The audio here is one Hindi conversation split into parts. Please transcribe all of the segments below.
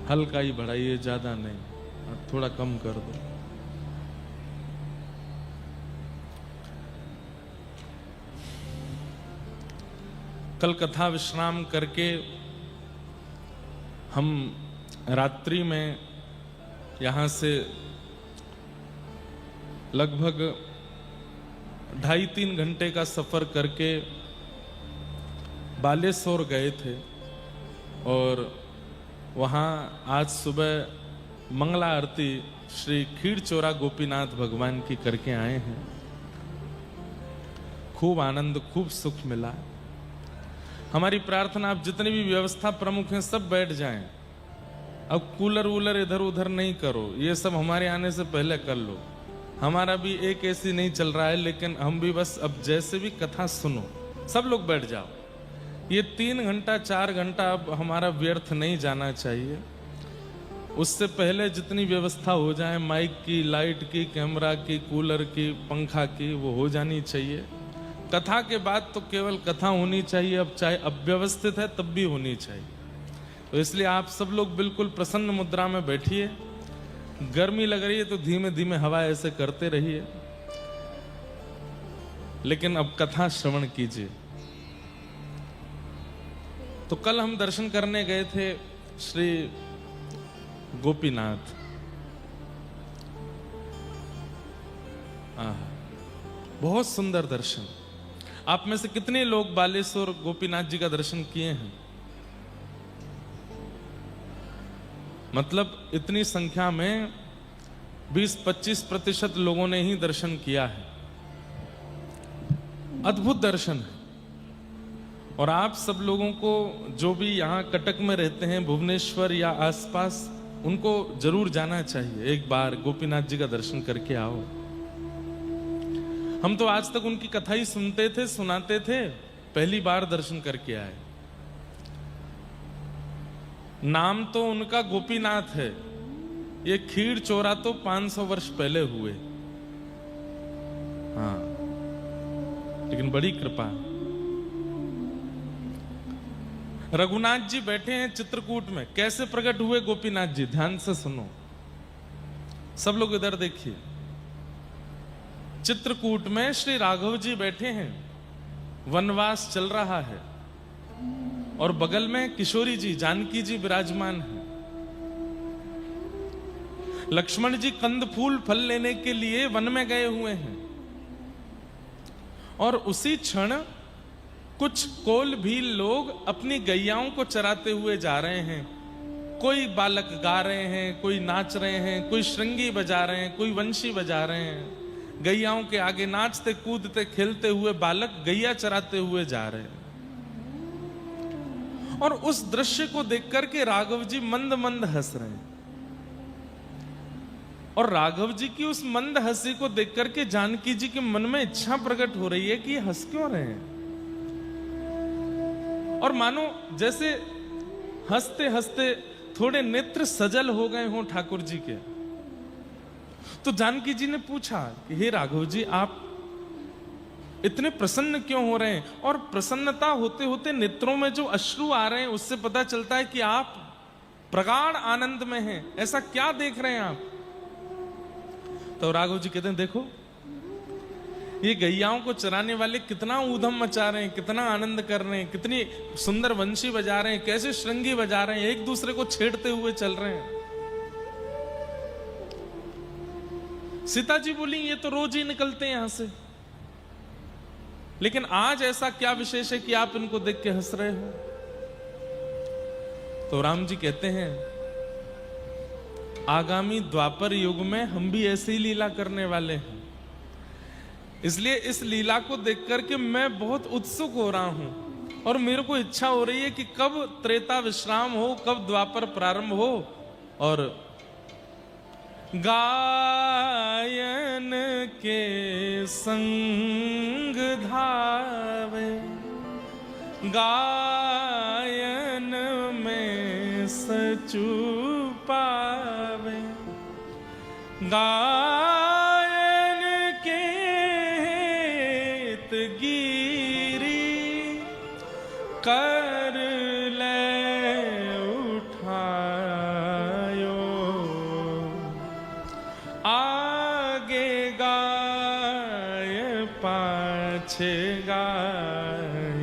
हल्का ही बढ़ाइए, ज्यादा नहीं, थोड़ा कम कर दो। कल कथा विश्राम करके हम रात्रि में यहाँ से लगभग 2.5-3 घंटे का सफर करके बालेश्वर गए थे और वहाँ आज सुबह मंगला आरती श्री खीरचोरा गोपीनाथ भगवान की करके आए हैं। खूब आनंद, खूब सुख मिला। हमारी प्रार्थना, आप जितनी भी व्यवस्था प्रमुख हैं सब बैठ जाएं। अब कूलर वूलर इधर उधर नहीं करो, ये सब हमारे आने से पहले कर लो। हमारा भी एक ऐसी नहीं चल रहा है, लेकिन हम भी बस अब जैसे भी कथा सुनो, सब लोग बैठ जाओ। ये 3 घंटा 4 घंटा अब हमारा व्यर्थ नहीं जाना चाहिए। उससे पहले जितनी व्यवस्था हो जाए, माइक की, लाइट की, कैमरा की, कूलर की, पंखा की, वो हो जानी चाहिए। कथा के बाद तो केवल कथा होनी चाहिए, अब चाहे अव्यवस्थित है तब भी होनी चाहिए। तो इसलिए आप सब लोग बिल्कुल प्रसन्न मुद्रा में बैठिए। गर्मी लग रही है तो धीमे धीमे हवा ऐसे करते रहिए, लेकिन अब कथा श्रवण कीजिए। तो कल हम दर्शन करने गए थे श्री गोपीनाथ। बहुत सुंदर दर्शन। आप में से कितने लोग बालेश्वर गोपीनाथ जी का दर्शन किए हैं? मतलब इतनी संख्या में 20-25% लोगों ने ही दर्शन किया है। अद्भुत दर्शन है। और आप सब लोगों को, जो भी यहाँ कटक में रहते हैं, भुवनेश्वर या आसपास, उनको जरूर जाना चाहिए। एक बार गोपीनाथ जी का दर्शन करके आओ। हम तो आज तक उनकी कथा ही सुनते थे, सुनाते थे, पहली बार दर्शन करके आए। नाम तो उनका गोपीनाथ है। ये खीर चोरा तो 500 वर्ष पहले हुए। हाँ, लेकिन बड़ी कृपा। रघुनाथ जी बैठे हैं चित्रकूट में। कैसे प्रकट हुए गोपीनाथ जी? ध्यान से सुनो, सब लोग इधर देखिए। चित्रकूट में श्री राघव जी बैठे हैं, वनवास चल रहा है, और बगल में किशोरी जी, जानकी जी विराजमान है। लक्ष्मण जी कंद फूल फल लेने के लिए वन में गए हुए हैं, और उसी क्षण कुछ कोल भी लोग अपनी गैयाओं को चराते हुए जा रहे हैं। कोई बालक गा रहे हैं, कोई नाच रहे हैं, कोई श्रृंगी बजा रहे हैं, कोई वंशी बजा रहे हैं। गैयाओं के आगे नाचते कूदते खेलते हुए बालक गैया चराते हुए जा रहे हैं। और उस दृश्य को देख करके राघव जी मंद मंद हंस रहे हैं। और राघव जी की उस मंद हंसी को देख करके जानकी जी के मन में इच्छा प्रकट हो रही है कि ये हंस क्यों रहे हैं। और मानो जैसे हंसते हंसते थोड़े नेत्र सजल हो गए हों ठाकुर जी के। तो जानकी जी ने पूछा कि हे राघव जी, आप इतने प्रसन्न क्यों हो रहे हैं? और प्रसन्नता होते होते नेत्रों में जो अश्रु आ रहे हैं, उससे पता चलता है कि आप प्रगाढ़ आनंद में हैं। ऐसा क्या देख रहे हैं आप? तो राघव जी कहते हैं, देखो ये गैयाओं को चराने वाले कितना ऊधम मचा रहे हैं, कितना आनंद कर रहे हैं, कितनी सुंदर वंशी बजा रहे हैं, कैसे श्रृंगी बजा रहे हैं, एक दूसरे को छेड़ते हुए चल रहे हैं। सीता जी बोली, ये तो रोज ही निकलते हैं यहां से, लेकिन आज ऐसा क्या विशेष है कि आप इनको देख के हंस रहे हो? तो राम जी कहते हैं, आगामी द्वापर युग में हम भी ऐसे ही लीला करने वाले हैं। इसलिए इस लीला को देख करके मैं बहुत उत्सुक हो रहा हूं, और मेरे को इच्छा हो रही है कि कब त्रेता विश्राम हो, कब द्वापर प्रारंभ हो, और गायन के संग धावे, गायन में सचु पावे, गायन के हित गिरी कर ले उठावे। पाछे गाय,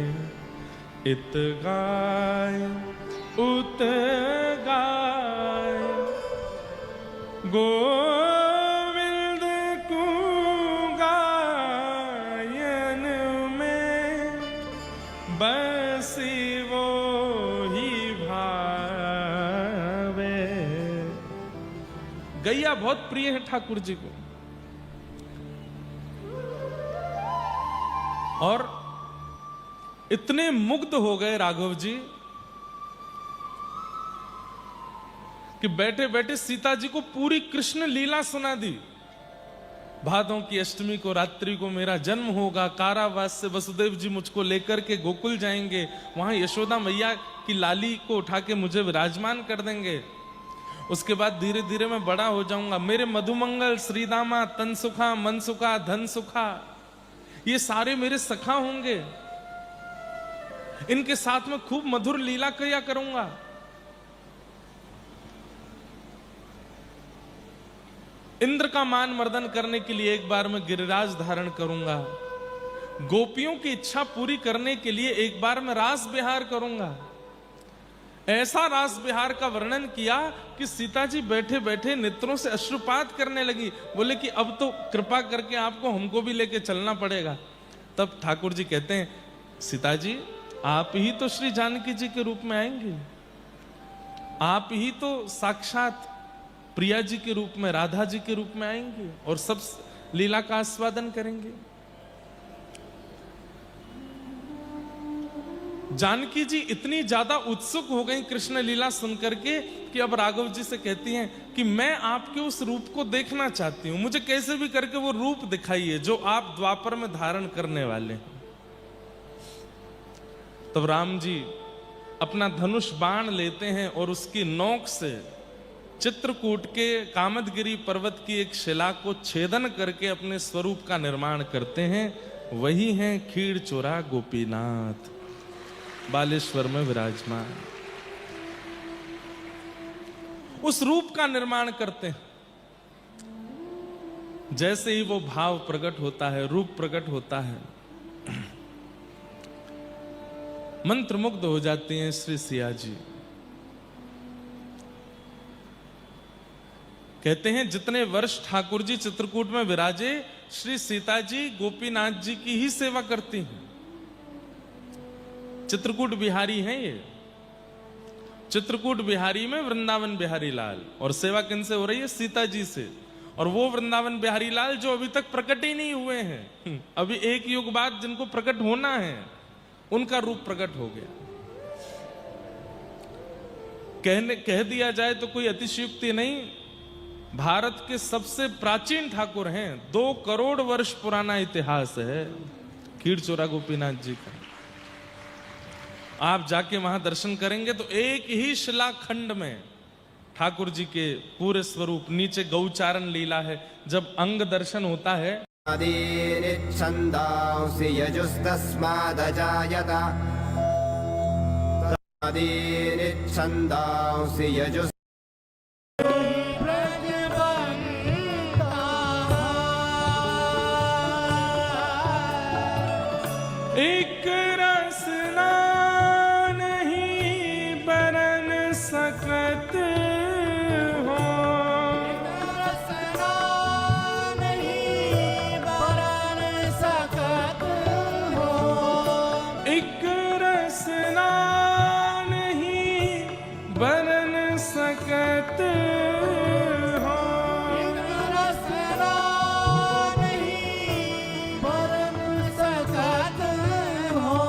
इत गाय उत गाय, गोविंद को गायन में बसी वो ही भावे। गैया बहुत प्रिय है ठाकुर जी को, और इतने मुग्ध हो गए राघव जी कि बैठे बैठे सीता जी को पूरी कृष्ण लीला सुना दी। भादों की अष्टमी को रात्रि को मेरा जन्म होगा, कारावास से वसुदेव जी मुझको लेकर के गोकुल जाएंगे, वहां यशोदा मैया की लाली को उठा के मुझे विराजमान कर देंगे। उसके बाद धीरे धीरे मैं बड़ा हो जाऊंगा, मेरे मधुमंगल, श्रीदामा, तन सुखा, मन सुखा, धन सुखा, ये सारे मेरे सखा होंगे। इनके साथ में खूब मधुर लीला किया करूंगा। इंद्र का मान मर्दन करने के लिए एक बार मैं गिरिराज धारण करूंगा। गोपियों की इच्छा पूरी करने के लिए एक बार मैं रास विहार करूंगा। ऐसा रास विहार का वर्णन किया कि सीता जी बैठे बैठे नेत्रों से अश्रुपात करने लगी। बोले कि अब तो कृपा करके आपको हमको भी लेके चलना पड़ेगा। तब ठाकुर जी कहते हैं, सीता जी आप ही तो श्री जानकी जी के रूप में आएंगे, आप ही तो साक्षात प्रिया जी के रूप में, राधा जी के रूप में आएंगे और सब लीला का आस्वादन करेंगे। जानकी जी इतनी ज्यादा उत्सुक हो गई कृष्ण लीला सुनकर के कि अब राघव जी से कहती हैं कि मैं आपके उस रूप को देखना चाहती हूं, मुझे कैसे भी करके वो रूप दिखाइए जो आप द्वापर में धारण करने वाले हैं। तब राम जी अपना धनुष बाण लेते हैं और उसकी नोक से चित्रकूट के कामदगिरी पर्वत की एक शिला को छेदन करके अपने स्वरूप का निर्माण करते हैं। वही हैं खीर चोरा गोपीनाथ, बालेश्वर में विराजमान। उस रूप का निर्माण करते हैं। जैसे ही वो भाव प्रकट होता है, रूप प्रकट होता है, मंत्रमुग्ध हो जाती हैं श्री सिया जी। कहते हैं जितने वर्ष ठाकुर जी चित्रकूट में विराजे, श्री सीता जी गोपीनाथ जी की ही सेवा करती हैं। चित्रकूट बिहारी हैं ये। चित्रकूट बिहारी में वृंदावन बिहारी लाल, और सेवा किनसे हो रही है? सीता जी से। और वो वृंदावन बिहारी लाल जो अभी तक प्रकट ही नहीं हुए हैं, अभी एक युग बाद जिनको प्रकट होना है, उनका रूप प्रकट हो गया। कह दिया जाए तो कोई अतिशयोक्ति नहीं, भारत के सबसे प्राचीन ठाकुर हैं। 2 करोड़ वर्ष पुराना इतिहास है खीर चोरा गोपीनाथ जी का। आप जाके वहां दर्शन करेंगे तो एक ही शिलाखंड में ठाकुर जी के पूरे स्वरूप, नीचे गौचारण लीला है। जब अंग दर्शन होता है, एक रसना नहीं बरन सकत हो, रसना नहीं बरन सकत हो, एक रसना नहीं बरन सकत हो, रसना नहीं बरन सकत हो,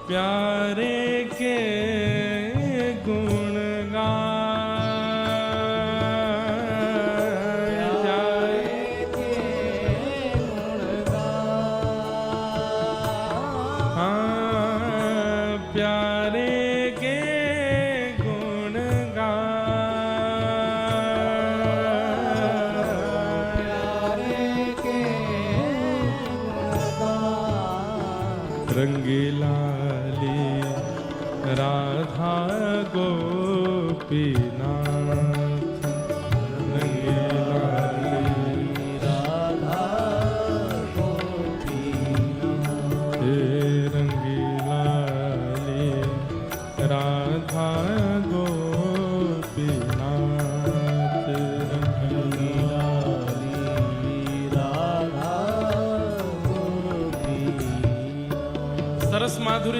प्यारे के गुण गाए, प्यारे के गुण गाए, हाँ प्यारे के गुण गाए, प्यारे के गुण गाए, रंगीलाली राधा गोपीनाथ, रंगीलाली राधा गोपीनाथ,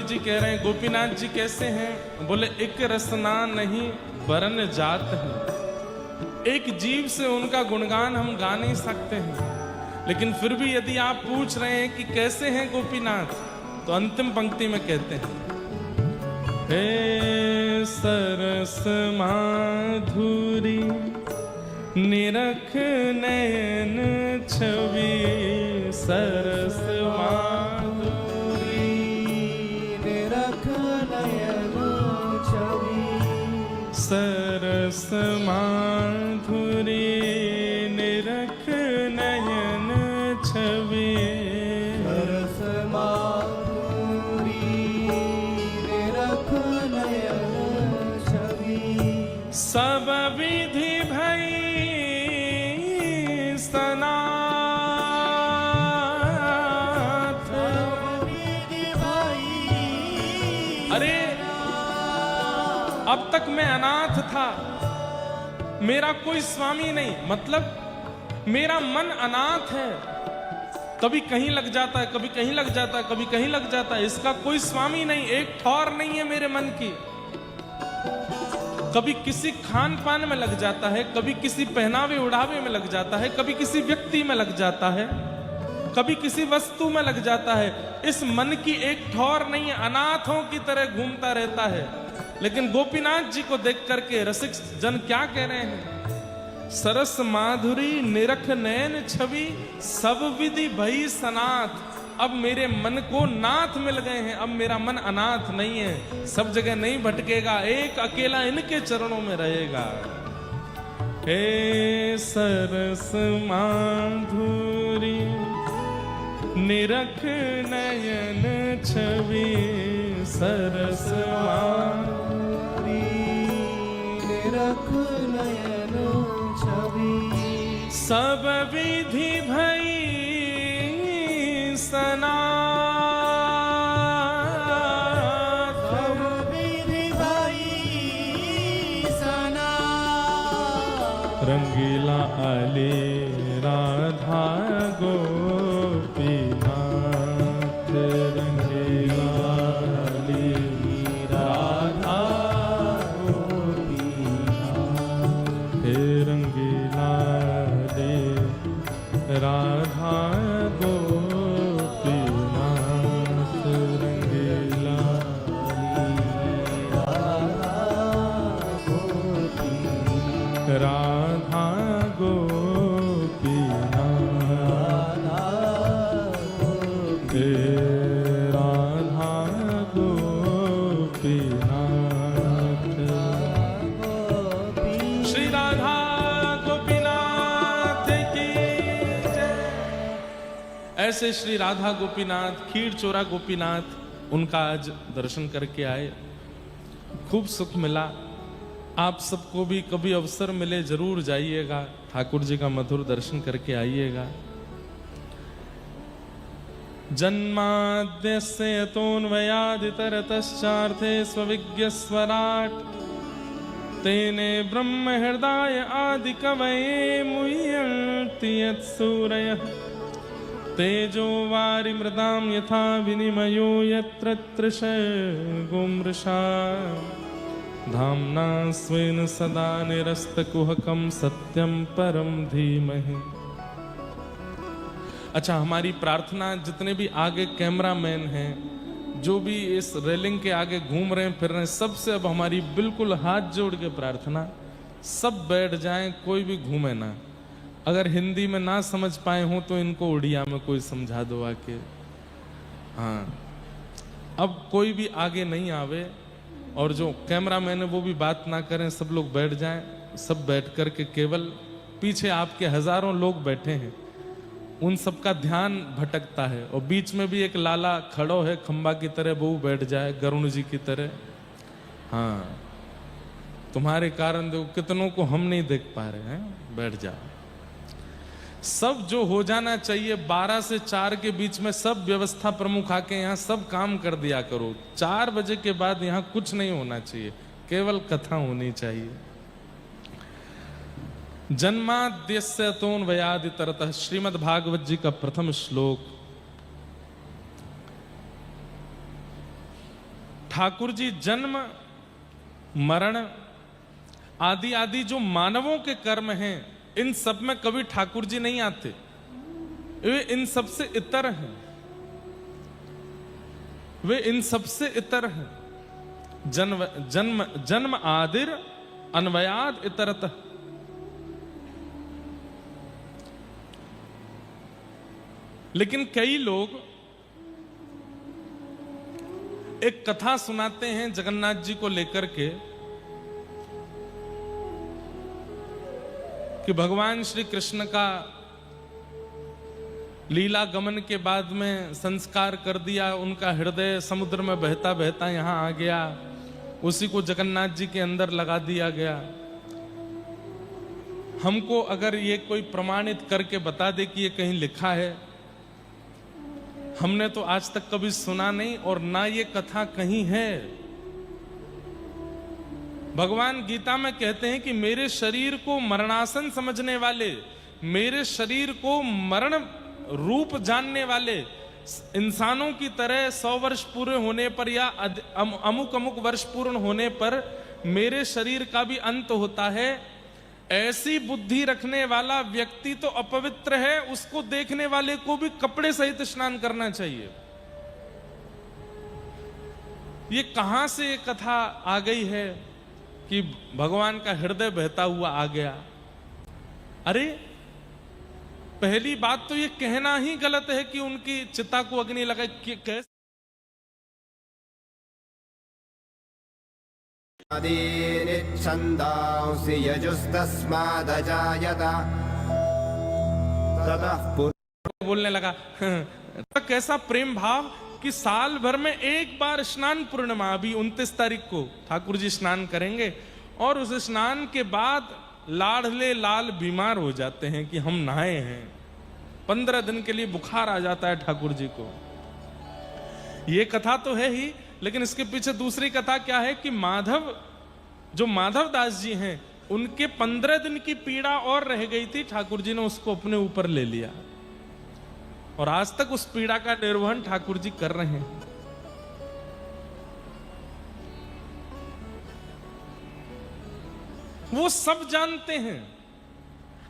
जी कह रहे हैं गोपीनाथ जी कैसे हैं? बोले एक रसना नहीं वरन जात है। एक जीव से उनका गुणगान हम गा नहीं सकते हैं, लेकिन फिर भी यदि आप पूछ रहे हैं कि कैसे हैं गोपीनाथ, तो अंतिम पंक्ति में कहते हैं, हे सरस माधुरी निरख नयन छवि, सरस माधुरी निरख नयन छवि, सरस माधुरी निरख नयन छवि, सरस माधुरी निरख नयन छवि, सब विधि भई सनाथ। विधि भाई। अरे अब तक मैं अनाथ था, मेरा कोई स्वामी नहीं, मतलब मेरा मन अनाथ है, कभी कहीं लग जाता है, कभी कहीं लग जाता है, कभी कहीं लग जाता है, इसका कोई स्वामी नहीं, एक ठौर नहीं है मेरे मन की। कभी किसी खान पान में लग जाता है, कभी किसी पहनावे उड़ावे में लग जाता है, कभी किसी व्यक्ति में लग जाता है, कभी किसी वस्तु में लग जाता है। इस मन की एक ठौर नहीं है, अनाथों की तरह घूमता रहता है। लेकिन गोपीनाथ जी को देख करके रसिक जन क्या कह रहे हैं? सरस माधुरी निरख नयन छवि, सब विधि भई सनाथ। अब मेरे मन को नाथ मिल गए हैं, अब मेरा मन अनाथ नहीं है, सब जगह नहीं भटकेगा, एक अकेला इनके चरणों में रहेगा। हे सरस माधुरी निरख नयन छवि, सरस माधुरी निरख नयन छवि, सब विधि भई सनाथ। सब विधि भई सनाथ। रंगीला आले राधा गोपीनाथ, रंगीला आले राधा गोपीनाथ, हे रंगीला आले राधा गोपीनाथ, रंगीला राधा गोपीनाथ, हे राधा गोपीनाथ। श्री राधा गोपीनाथ की जय। ऐसे श्री राधा गोपीनाथ, खीर चोरा गोपीनाथ, उनका आज दर्शन करके आए, खूब सुख मिला। आप सबको भी कभी अवसर मिले जरूर जाइएगा, ठाकुर जी का मधुर दर्शन करके आइएगा। जन्माद्यस्य यतोऽन्वयादितरतश्चार्थे स्वविज्ञस्वराट् तेने ब्रह्म हृदय आदि कवये मुह्यन्ति यत्सूरयः तेजो वारिमृदां यथा विनिमयो यत्र तृषगुमृषा धाम्ना स्वेन सदा निरस्तकुहकं सत्यं परम धीमहि। अच्छा, हमारी प्रार्थना, जितने भी आगे कैमरामैन हैं, जो भी इस रेलिंग के आगे घूम रहे हैं फिर रहे हैं, सबसे अब हमारी बिल्कुल हाथ जोड़ के प्रार्थना, सब बैठ जाएं, कोई भी घूमे ना। अगर हिंदी में ना समझ पाए हो तो इनको उड़िया में कोई समझा दो आके। हाँ, अब कोई भी आगे नहीं आवे, और जो कैमरामैन है वो भी बात ना करें, सब लोग बैठ जाएं। सब बैठ कर के केवल पीछे आपके हजारों लोग बैठे हैं, उन सबका ध्यान भटकता है। और बीच में भी एक लाला खड़ो है खंबा की तरह, वो बैठ जाए गरुण जी की तरह। हाँ, तुम्हारे कारण देखो कितनों को हम नहीं देख पा रहे हैं, बैठ जाओ। सब जो हो जाना चाहिए 12 से 4 के बीच में, सब व्यवस्था प्रमुख आके यहाँ सब काम कर दिया करो। 4 बजे के बाद यहाँ कुछ नहीं होना चाहिए, केवल कथा होनी चाहिए। जन्माद्यस्य यतोऽन्वयादितरतः, श्रीमद् भागवत जी का प्रथम श्लोक। ठाकुर जी जन्म मरण आदि आदि जो मानवों के कर्म हैं, इन सब में कभी ठाकुर जी नहीं आते। वे इन सब से इतर हैं, वे इन सब से इतर हैं। जन्म जन्म जन्म आदिर अन्वयाद इतरत। लेकिन कई लोग एक कथा सुनाते हैं जगन्नाथ जी को लेकर के कि भगवान श्री कृष्ण का लीला गमन के बाद में संस्कार कर दिया, उनका हृदय समुद्र में बहता बहता यहां आ गया, उसी को जगन्नाथ जी के अंदर लगा दिया गया। हमको अगर ये कोई प्रमाणित करके बता दे कि ये कहीं लिखा है, हमने तो आज तक कभी सुना नहीं और ना ये कथा कहीं है। भगवान गीता में कहते हैं कि मेरे शरीर को मरणासन समझने वाले, मेरे शरीर को मरण रूप जानने वाले इंसानों की तरह 100 वर्ष पूरे होने पर या अमुक अमुक वर्ष पूर्ण होने पर मेरे शरीर का भी अंत होता है, ऐसी बुद्धि रखने वाला व्यक्ति तो अपवित्र है, उसको देखने वाले को भी कपड़े सहित स्नान करना चाहिए। ये कहां से ये कथा आ गई है कि भगवान का हृदय बहता हुआ आ गया? अरे पहली बात तो ये कहना ही गलत है कि उनकी चिता को अग्नि लगा। कैसे छंदांसि यजुस्तस्मादजायत ततः बोलने लगा कैसा प्रेम भाव कि साल भर में एक बार स्नान पूर्णिमा, अभी 29 तारीख को ठाकुर जी स्नान करेंगे और उस स्नान के बाद लाडले लाल बीमार हो जाते हैं कि हम नहाए हैं। 15 दिन के लिए बुखार आ जाता है ठाकुर जी को। ये कथा तो है ही, लेकिन इसके पीछे दूसरी कथा क्या है कि माधव, जो माधव दास जी हैं, उनके 15 दिन की पीड़ा और रह गई थी, ठाकुर जी ने उसको अपने ऊपर ले लिया और आज तक उस पीड़ा का निर्वहन ठाकुर जी कर रहे हैं। वो सब जानते हैं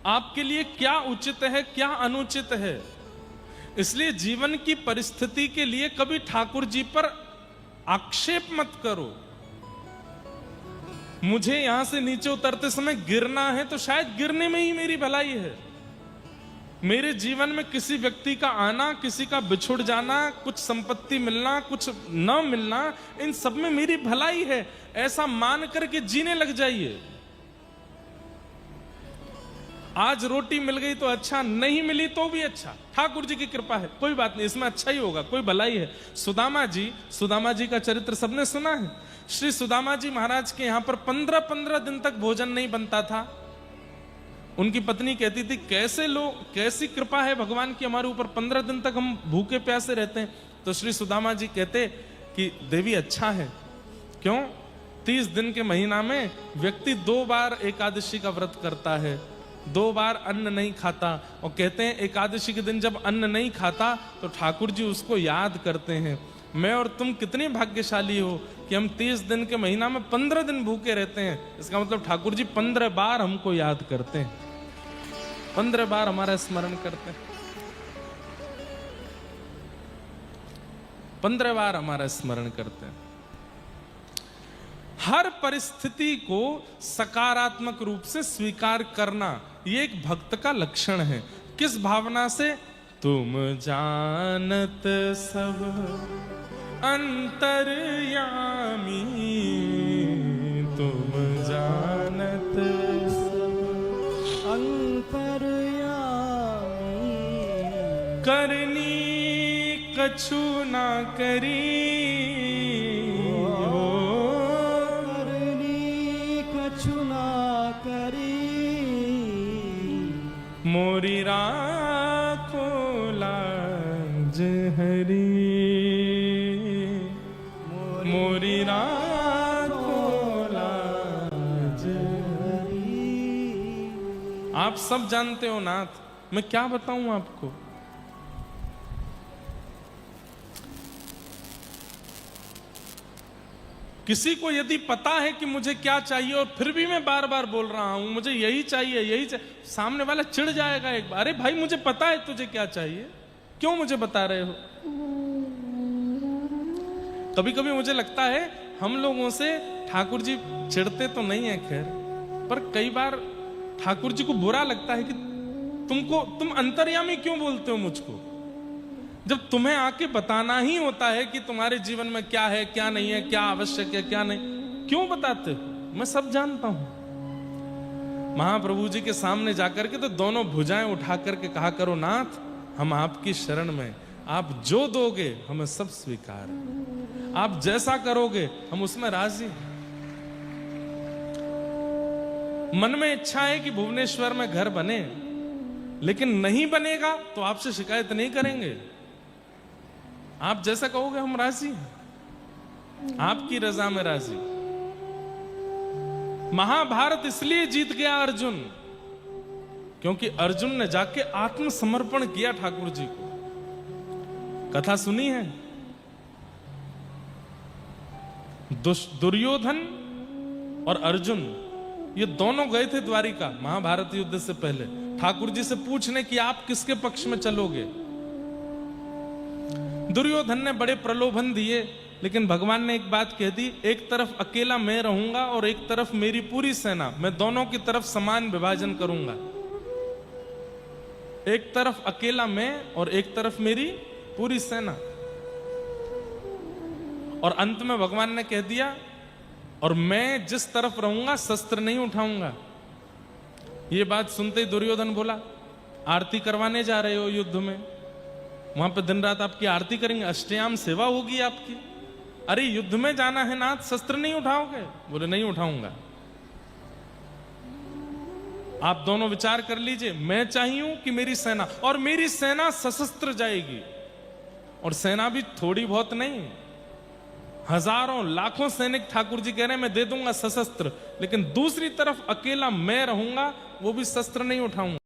आपके लिए क्या उचित है, क्या अनुचित है। इसलिए जीवन की परिस्थिति के लिए कभी ठाकुर जी पर आक्षेप मत करो। मुझे यहां से नीचे उतरते समय गिरना है तो शायद गिरने में ही मेरी भलाई है। मेरे जीवन में किसी व्यक्ति का आना, किसी का बिछुड़ जाना, कुछ संपत्ति मिलना, कुछ न मिलना, इन सब में मेरी भलाई है, ऐसा मान करके जीने लग जाइए। आज रोटी मिल गई तो अच्छा, नहीं मिली तो भी अच्छा, ठाकुर जी की कृपा है, कोई बात नहीं, इसमें अच्छा ही होगा, कोई भलाई है। सुदामा जी का चरित्र सबने सुना है। श्री सुदामा जी महाराज के यहाँ पर 15-15 दिन तक भोजन नहीं बनता था। उनकी पत्नी कहती थी कैसे लोग, कैसी कृपा है भगवान की हमारे ऊपर, 15 दिन तक हम भूखे प्यासे रहते हैं। तो श्री सुदामा जी कहते कि देवी अच्छा है। क्यों? 30 दिन के महीना में व्यक्ति 2 बार एकादशी का व्रत करता है, 2 बार अन्न नहीं खाता, और कहते हैं एकादशी के दिन जब अन्न नहीं खाता तो ठाकुर जी उसको याद करते हैं। मैं और तुम कितने भाग्यशाली हो कि हम 30 दिन के महीना में 15 दिन भूखे रहते हैं। इसका मतलब ठाकुर जी 15 बार हमको याद करते हैं, 15 बार हमारा स्मरण करते हैं, 15 बार हमारा स्मरण करते हैं। हर परिस्थिति को सकारात्मक रूप से स्वीकार करना, ये एक भक्त का लक्षण है। किस भावना से? तुम जानत सब अंतर्यामी, तुम जानत सब अंतर्यामी, करनी कछु ना करी, मोरी राखो लाज हरी, मोरी राखो लाज हरी। आप सब जानते हो नाथ, मैं क्या बताऊं आपको। किसी को यदि पता है कि मुझे क्या चाहिए और फिर भी मैं बार बार बोल रहा हूं मुझे यही चाहिए यही चाहिए, सामने वाला चिढ़ जाएगा एक बार, अरे भाई मुझे पता है तुझे क्या चाहिए, क्यों मुझे बता रहे हो। कभी कभी मुझे लगता है हम लोगों से ठाकुर जी चिढ़ते तो नहीं है खैर, पर कई बार ठाकुर जी को बुरा लगता है कि तुम अंतर्यामी क्यों बोलते हो मुझको, जब तुम्हें आके बताना ही होता है कि तुम्हारे जीवन में क्या है क्या नहीं है, क्या आवश्यक है क्या नहीं, क्यों बताते हो, मैं सब जानता हूं। महाप्रभु जी के सामने जाकर के तो दोनों भुजाएं उठा करके कहा करो, नाथ हम आपकी शरण में, आप जो दोगे हमें सब स्वीकार है, आप जैसा करोगे हम उसमें राजी। मन में इच्छा है कि भुवनेश्वर में घर बने, लेकिन नहीं बनेगा तो आपसे शिकायत नहीं करेंगे, आप जैसा कहोगे हम राजी हैं, आपकी रजा में राजी। महाभारत इसलिए जीत गया अर्जुन, क्योंकि अर्जुन ने जाके आत्मसमर्पण किया ठाकुर जी को। कथा सुनी है, दुर्योधन और अर्जुन ये दोनों गए थे द्वारिका महाभारत युद्ध से पहले ठाकुर जी से पूछने कि आप किसके पक्ष में चलोगे। दुर्योधन ने बड़े प्रलोभन दिए, लेकिन भगवान ने एक बात कह दी, एक तरफ अकेला मैं रहूंगा और एक तरफ मेरी पूरी सेना, मैं दोनों की तरफ समान विभाजन करूंगा। एक तरफ अकेला मैं और एक तरफ मेरी पूरी सेना। और अंत में भगवान ने कह दिया, और मैं जिस तरफ रहूंगा शस्त्र नहीं उठाऊंगा। ये बात सुनते ही दुर्योधन बोला, आरती करवाने जा रहे हो युद्ध में, वहां पे दिन रात आपकी आरती करेंगे, अष्टयाम सेवा होगी आपकी, अरे युद्ध में जाना है नाथ, शस्त्र नहीं उठाओगे? बोले नहीं उठाऊंगा। आप दोनों विचार कर लीजिए, मैं चाहिए कि मेरी सेना, और मेरी सेना सशस्त्र जाएगी, और सेना भी थोड़ी बहुत नहीं, हजारों लाखों सैनिक ठाकुर जी कह रहे हैं मैं दे दूंगा सशस्त्र, लेकिन दूसरी तरफ अकेला मैं रहूंगा, वो भी शस्त्र नहीं उठाऊंगा।